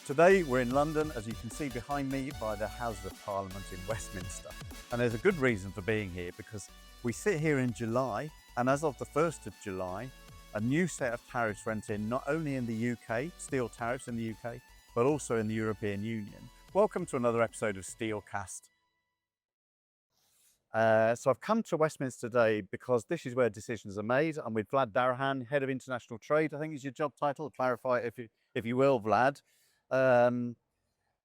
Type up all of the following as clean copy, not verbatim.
Today we're in London, as you can see behind me, by the Houses of Parliament in Westminster. And there's a good reason for being here, because we sit here in July, and as of the 1st of July, a new set of tariffs went in, not only in the UK, steel tariffs in the UK, but also in the European Union. Welcome to another episode of Steelcast. So I've come to Westminster today because this is where decisions are made. I'm with Vlad Darahan, Head of International Trade, I think is your job title. Clarify it if you will, Vlad.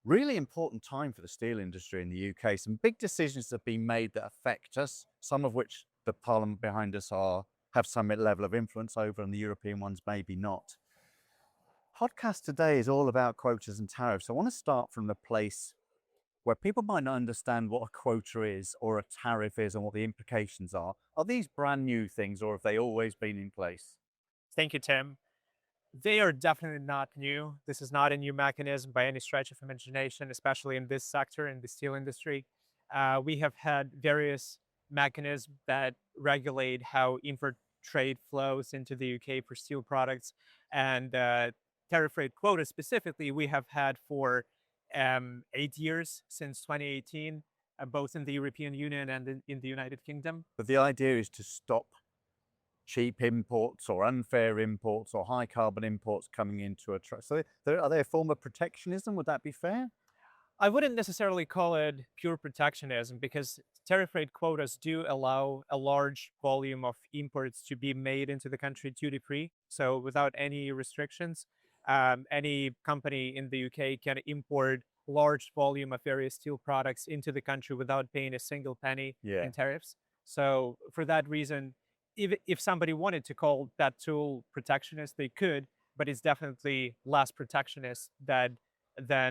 Really important time for the steel industry in the UK. Some big decisions have been made that affect us, some of which the Parliament behind us have some level of influence over, and the European ones maybe not. Podcast today is all about quotas and tariffs. I want to start from the place where people might not understand what a quota is or a tariff is and what the implications are. Are these brand new things, or have they always been in place? Thank you, Tim. They are definitely not new. This is not a new mechanism by any stretch of imagination, especially in this sector, in the steel industry. We have had various mechanisms that regulate how import trade flows into the UK for steel products. And tariff rate quotas specifically, we have had for 8 years, since 2018, both in the European Union and in the United Kingdom. But the idea is to stop cheap imports or unfair imports or high carbon imports coming into a trade. So are they a form of protectionism? Would that be fair? I wouldn't necessarily call it pure protectionism, because tariff rate quotas do allow a large volume of imports to be made into the country duty-free. So without any restrictions, any company in the UK can import large volume of various steel products into the country without paying a single penny in tariffs. So for that reason, if somebody wanted to call that tool protectionist, they could, but it's definitely less protectionist than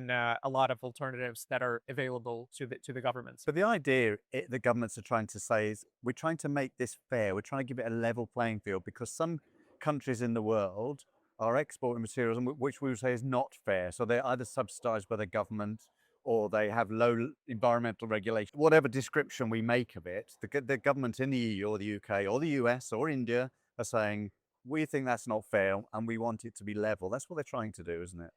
a lot of alternatives that are available to the governments. So the idea the governments are trying to say is, we're trying to make this fair. We're trying to give it a level playing field, because some countries in the world are exporting materials which we would say is not fair. So they're either subsidized by the government, or they have low environmental regulation. Whatever description we make of it, the government in the EU or the UK or the US or India are saying, we think that's not fair and we want it to be level. That's what they're trying to do, isn't it?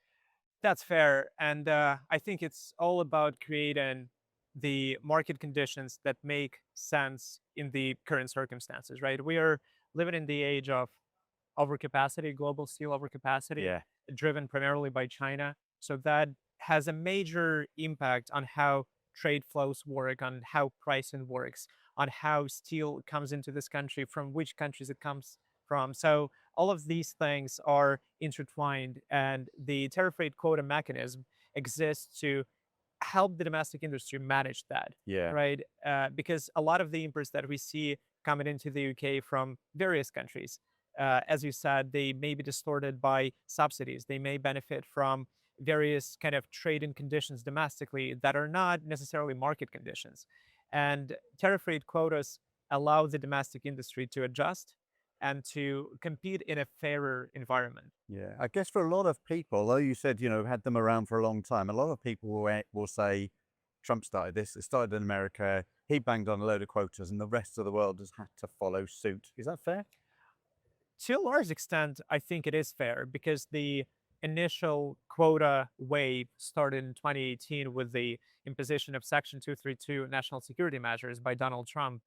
That's fair. And I think it's all about creating the market conditions that make sense in the current circumstances, right? We are living in the age of overcapacity, global steel overcapacity, driven primarily by China. So that has a major impact on how trade flows work, on how pricing works, on how steel comes into this country, from which countries it comes from. So all of these things are intertwined, and the tariff rate quota mechanism exists to help the domestic industry manage that, right? Because a lot of the imports that we see coming into the UK from various countries, as you said, they may be distorted by subsidies. They may benefit from various kind of trading conditions domestically that are not necessarily market conditions. And tariff rate quotas allow the domestic industry to adjust and to compete in a fairer environment. Yeah, I guess for a lot of people, although you said, had them around for a long time, a lot of people will say, Trump started this, it started in America, he banged on a load of quotas and the rest of the world has had to follow suit. Is that fair? To a large extent, I think it is fair, because the initial quota wave started in 2018 with the imposition of Section 232 national security measures by Donald Trump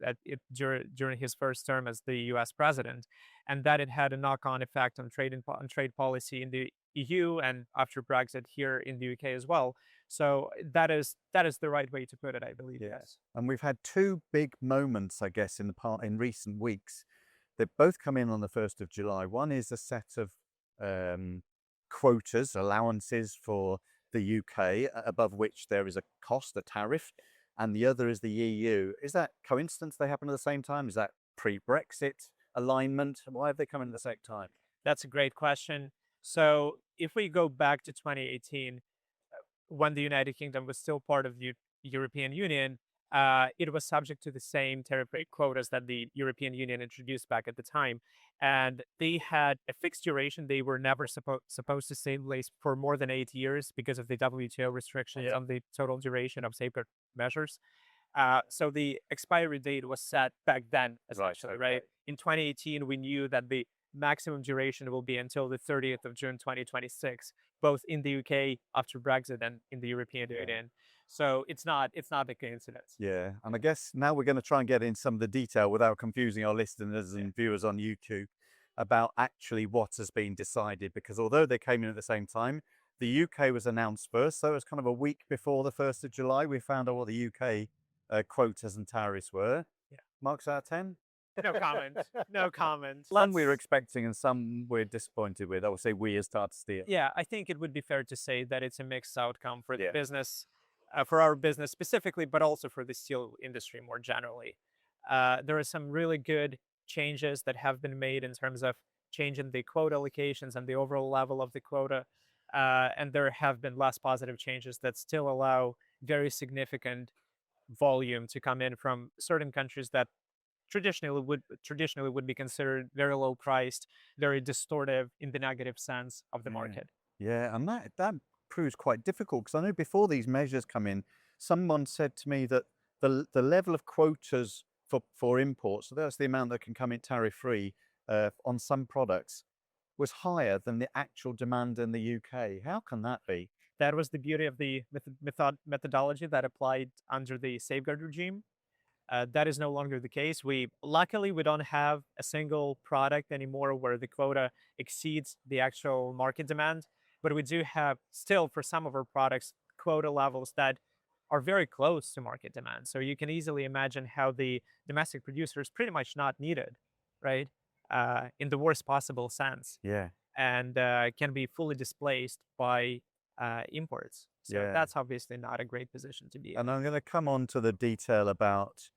during his first term as the US president, and that it had a knock-on effect on trade policy in the EU, and after Brexit here in the UK as well. So that is the right way to put it, I believe. Yes. And we've had two big moments, I guess, in recent weeks. They both come in on the 1st of July. One is a set of quotas, allowances for the UK, above which there is a cost, a tariff, and the other is the EU. Is that coincidence they happen at the same time? Is that pre-Brexit alignment? Why have they come in at the same time? That's a great question. So if we go back to 2018, when the United Kingdom was still part of the European Union, it was subject to the same tariff rate quotas that the European Union introduced back at the time. And they had a fixed duration. They were never supposed to stay in place for more than 8 years because of the WTO restrictions on the total duration of safeguard measures. So the expiry date was set back then, essentially, right? In 2018, we knew that the maximum duration will be until the 30th of June 2026, both in the UK after Brexit and in the European Union. So it's not a coincidence. Yeah, and I guess now we're going to try and get in some of the detail without confusing our listeners and viewers on YouTube about actually what has been decided, because although they came in at the same time, the UK was announced first, so it was kind of a week before the 1st of July we found out what the UK quotas and tariffs were. Yeah. Marks out of 10? No comment. No comment. Some we were expecting and some we're disappointed with. I would say we as Tata Steel. Yeah, I think it would be fair to say that it's a mixed outcome for the Yeah. business, for our business specifically, but also for the steel industry more generally. There are some really good changes that have been made in terms of changing the quota allocations and the overall level of the quota. And there have been less positive changes that still allow very significant volume to come in from certain countries that traditionally would be considered very low priced, very distortive in the negative sense of the Yeah. market. Yeah, and that proves quite difficult, because I know before these measures come in, someone said to me that the level of quotas for imports, so that's the amount that can come in tariff-free on some products, was higher than the actual demand in the UK. How can that be? That was the beauty of the methodology that applied under the safeguard regime. That is no longer the case. Luckily we don't have a single product anymore where the quota exceeds the actual market demand, but we do have still for some of our products quota levels that are very close to market demand. So you can easily imagine how the domestic producer is pretty much not needed, right? In the worst possible sense, Yeah, and can be fully displaced by imports. So yeah. that's obviously not a great position to be in. And I'm going to come on to the detail about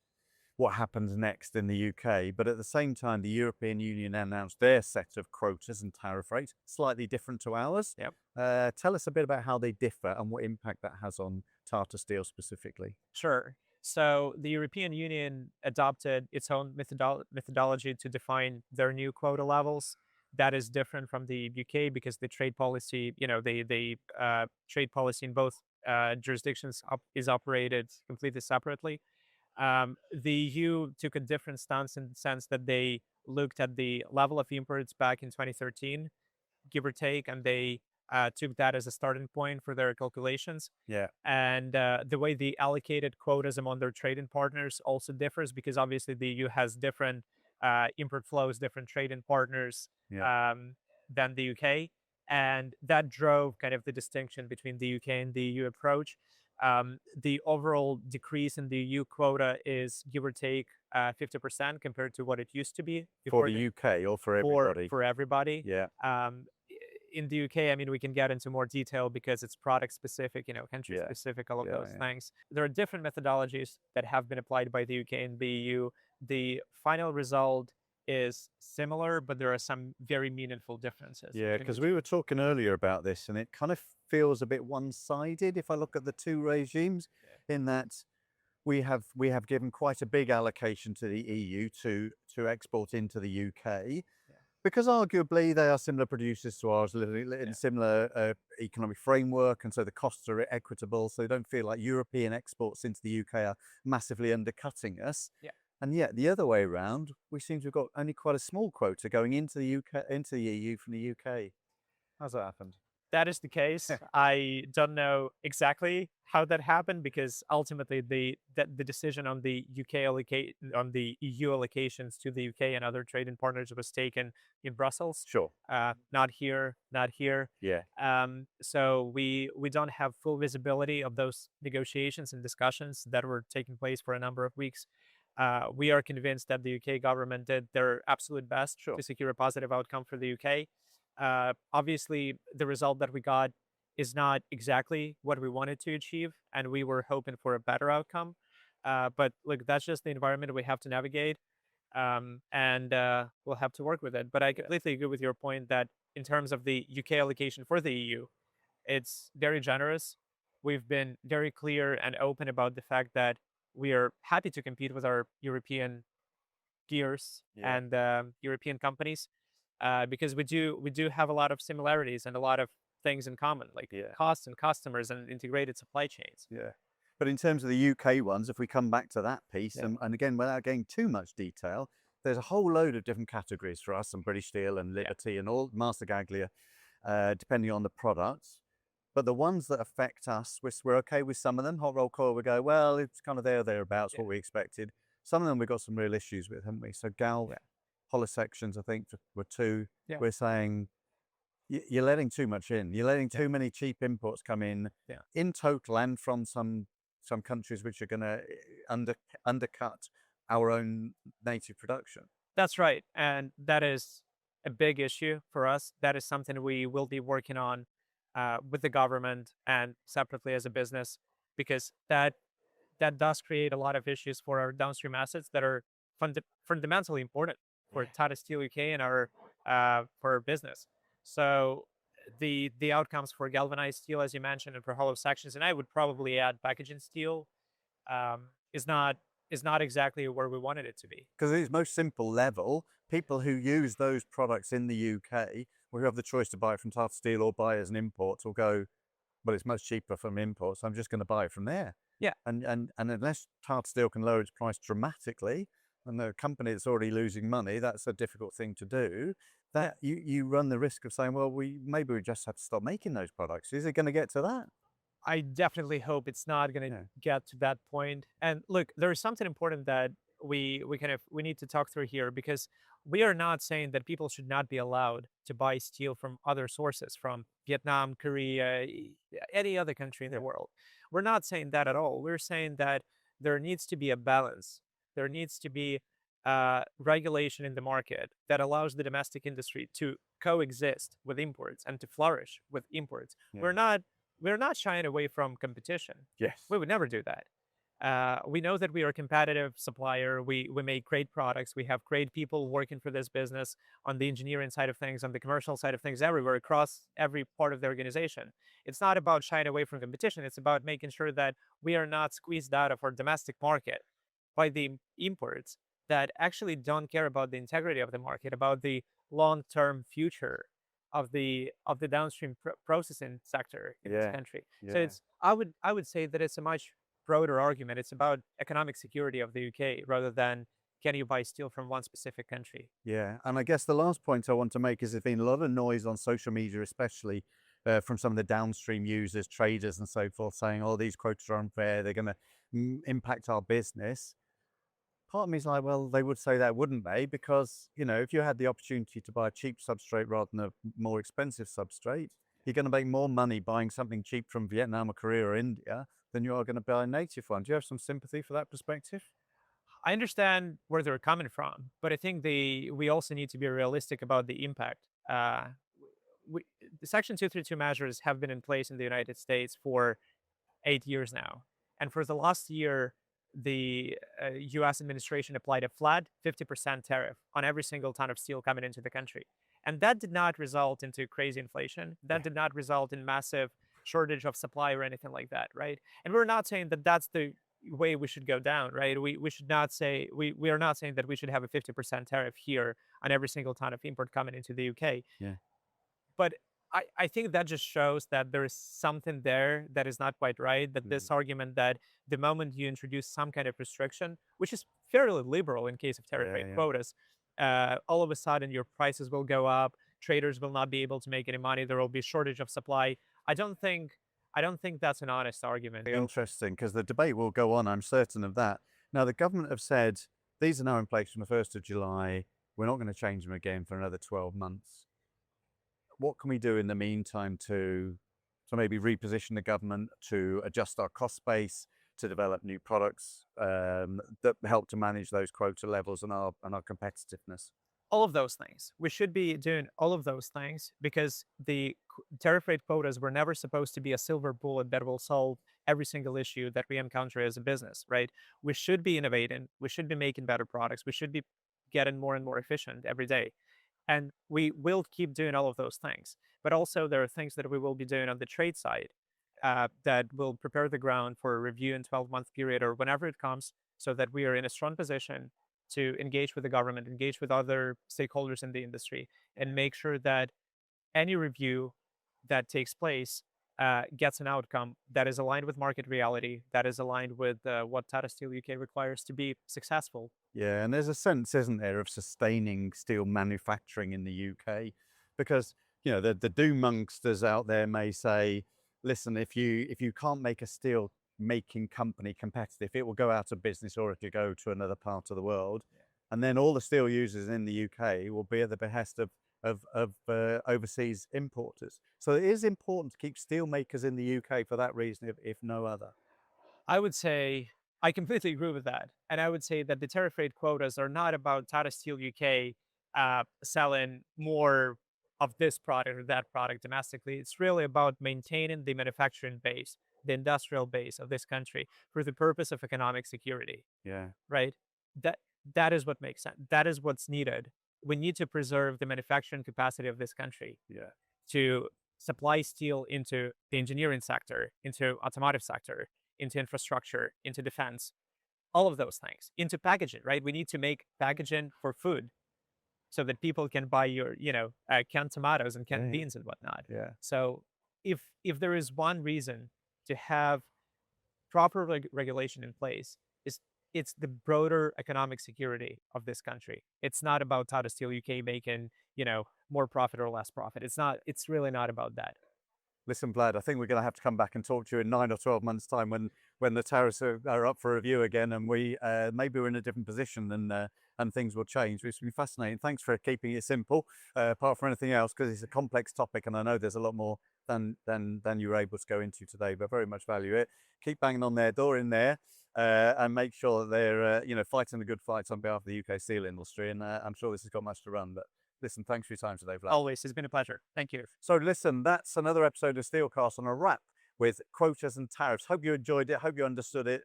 what happens next in the UK, but at the same time, the European Union announced their set of quotas and tariff rates, slightly different to ours. Yep. Tell us a bit about how they differ and what impact that has on Tata Steel specifically. Sure. So the European Union adopted its own methodology to define their new quota levels. That is different from the UK because the trade policy, the trade policy in both jurisdictions is operated completely separately. The EU took a different stance in the sense that they looked at the level of imports back in 2013, give or take, and they took that as a starting point for their calculations. Yeah, And the way they allocated quotas among their trading partners also differs because obviously the EU has different import flows, different trading partners yeah. than the UK. And that drove kind of the distinction between the UK and the EU approach. The overall decrease in the EU quota is give or take 50% compared to what it used to be For before the UK or for for everybody? for everybody. Yeah, In the UK, I mean, we can get into more detail because it's product specific, country yeah, specific, all of yeah, those yeah. things. There are different methodologies that have been applied by the UK and the EU. The final result is similar, but there are some very meaningful differences. Yeah, between because the we two. were talking earlier about this, and it kind of feels a bit one-sided if I look at the two regimes, in that we have given quite a big allocation to the EU to export into the UK, because arguably they are similar producers to ours, in similar economic framework, and so the costs are equitable, so they don't feel like European exports into the UK are massively undercutting us. Yeah. And yet the other way around, we seem to have got only quite a small quota going into the UK, into the EU from the UK. How's that happened? That is the case. I don't know exactly how that happened because ultimately the decision on the on the EU allocations to the UK and other trading partners was taken in Brussels. Sure. Not here, not here. Yeah. So we don't have full visibility of those negotiations and discussions that were taking place for a number of weeks. We are convinced that the UK government did their absolute best to secure a positive outcome for the UK. Obviously, the result that we got is not exactly what we wanted to achieve, and we were hoping for a better outcome. But look, that's just the environment we have to navigate, and we'll have to work with it. But I completely agree with your point that in terms of the UK allocation for the EU, it's very generous. We've been very clear and open about the fact that we are happy to compete with our European peers and European companies because we do have a lot of similarities and a lot of things in common, like costs and customers and integrated supply chains. Yeah. But in terms of the UK ones, if we come back to that piece, and again, without getting too much detail, there's a whole load of different categories for us, and British Steel and Yeah. Liberty and all Master Gaglia, depending on the products. But the ones that affect us, we're okay with some of them. Hot roll coil, we go, well, it's kind of there or thereabouts, Yeah. what we expected. Some of them we've got some real issues with, haven't we? So galv, Yeah. hollow sections, I think, were two. Yeah. We're saying you're letting too much in. You're letting Yeah. too many cheap imports come Yeah. in total, and from some countries which are going to undercut our own native production. That's right. And that is a big issue for us. That is something we will be working on with the government and separately as a business, because that does create a lot of issues for our downstream assets that are fundamentally important for Tata Steel UK and our for our business. So the outcomes for galvanized steel, as you mentioned, and for hollow sections, and I would probably add packaging steel, is not exactly where we wanted it to be. Because at its most simple level, people who use those products in the UK, or who have the choice to buy it from Tata Steel or buy as an import, will go, well, it's much cheaper from imports. I'm just going to buy it from there. Yeah. And unless Tata Steel can lower its price dramatically, and the company that's already losing money, that's a difficult thing to do. That you run the risk of saying, well, maybe we just have to stop making those products. Is it going to get to that? I definitely hope it's not going to Yeah. get to that point. And look, there is something important that we need to talk through here, because we are not saying that people should not be allowed to buy steel from other sources, from Vietnam, Korea, any other country in the world. We're not saying that at all. We're saying that there needs to be a balance. There needs to be regulation in the market that allows the domestic industry to coexist with imports and to flourish with imports. Yeah. We're not shying away from competition. Yes. We would never do that. We know that we are a competitive supplier. We make great products. We have great people working for this business on the engineering side of things, on the commercial side of things, everywhere across every part of the organization. It's not about shying away from competition. It's about making sure that we are not squeezed out of our domestic market by the imports that actually don't care about the integrity of the market, about the long-term future of the downstream processing sector in this Yeah. country. So Yeah. it's I would say that it's a much broader argument. It's about economic security of the UK rather than can you buy steel from one specific country. Yeah, and I guess the last point I want to make is there's been a lot of noise on social media, especially from some of the downstream users, traders, and so forth, saying, "Oh, these quotas are unfair. They're going to impact our business." Part of me is like, well, they would say that, wouldn't they? Because if you had the opportunity to buy a cheap substrate rather than a more expensive substrate, you're going to make more money buying something cheap from Vietnam or Korea or India than you are going to buy a native one. Do you have some sympathy for that perspective? I understand where they're coming from, but I think we also need to be realistic about the impact. The Section 232 measures have been in place in the United States for 8 years now. And for the last year, the US administration applied a flat 50% tariff on every single ton of steel coming into the country. And that did not result into crazy inflation. That did not result in massive shortage of supply or anything like that, right? And we're not saying that that's the way we should go down, right? We should not say, we are not saying that we should have a 50% tariff here on every single ton of import coming into the UK. Yeah. But I think that just shows that there is something there that is not quite right. That this argument that the moment you introduce some kind of restriction, which is fairly liberal in case of tariff rate Yeah. quotas, all of a sudden your prices will go up. Traders will not be able to make any money. There will be shortage of supply. I don't think that's an honest argument. Interesting, because the debate will go on, I'm certain of that. Now, the government have said these are now in place from the 1st of July. We're not going to change them again for another 12 months. What can we do in the meantime to maybe reposition the government, to adjust our cost base, to develop new products that help to manage those quota levels and our competitiveness? All of those things. We should be doing all of those things because the tariff rate quotas were never supposed to be a silver bullet that will solve every single issue that we encounter as a business, right? We should be innovating. We should be making better products. We should be getting more and more efficient every day. And we will keep doing all of those things. But also, there are things that we will be doing on the trade side that will prepare the ground for a review in 12-month period or whenever it comes, so that we are in a strong position to engage with the government, engage with other stakeholders in the industry, and make sure that any review that takes place gets an outcome that is aligned with market reality, that is aligned with what Tata Steel UK requires to be successful. Yeah, and there's a sense, isn't there, of sustaining steel manufacturing in the UK, because the doom monsters out there may say, listen, if you can't make a steel making company competitive, it will go out of business or it will go to another part of the world, and then all the steel users in the UK will be at the behest of overseas importers. So it is important to keep steel makers in the UK for that reason, if no other. I would say I completely agree with that. And I would say that the tariff rate quotas are not about Tata Steel UK selling more of this product or that product domestically. It's really about maintaining the manufacturing base, the industrial base of this country for the purpose of economic security, Yeah, right? That that is what makes sense. That is what's needed. We need to preserve the manufacturing capacity of this country yeah. to supply steel into the engineering sector, into automotive sector, into infrastructure, into defense, all of those things, into packaging, right? We need to make packaging for food so that people can buy your, canned tomatoes and Yeah, canned yeah, beans and whatnot. yeah. So if there is one reason to have proper regulation in place, is it's the broader economic security of this country. It's not about Tata Steel UK making, more profit or less profit. It's really not about that. Listen, Vlad, I think we're going to have to come back and talk to you in 9 or 12 months' time when the tariffs are up for review again, and we maybe we're in a different position and things will change. It's been fascinating. Thanks for keeping it simple, apart from anything else, because it's a complex topic, and I know there's a lot more than you were able to go into today. But very much value it. Keep banging on their door in there. And make sure that they're fighting the good fights on behalf of the UK steel industry. And I'm sure this has got much to run. But listen, thanks for your time today, Vlad. Always, it's been a pleasure. Thank you. So listen, that's another episode of Steelcast on a wrap with quotas and tariffs. Hope you enjoyed it. Hope you understood it.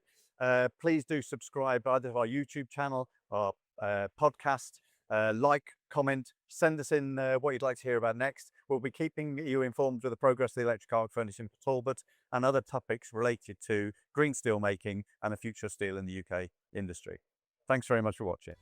Please do subscribe either to our YouTube channel or podcast. Like, comment, send us in what you'd like to hear about next. We'll be keeping you informed with the progress of the electric arc furnace in Talbot and other topics related to green steel making and the future of steel in the UK industry. Thanks very much for watching.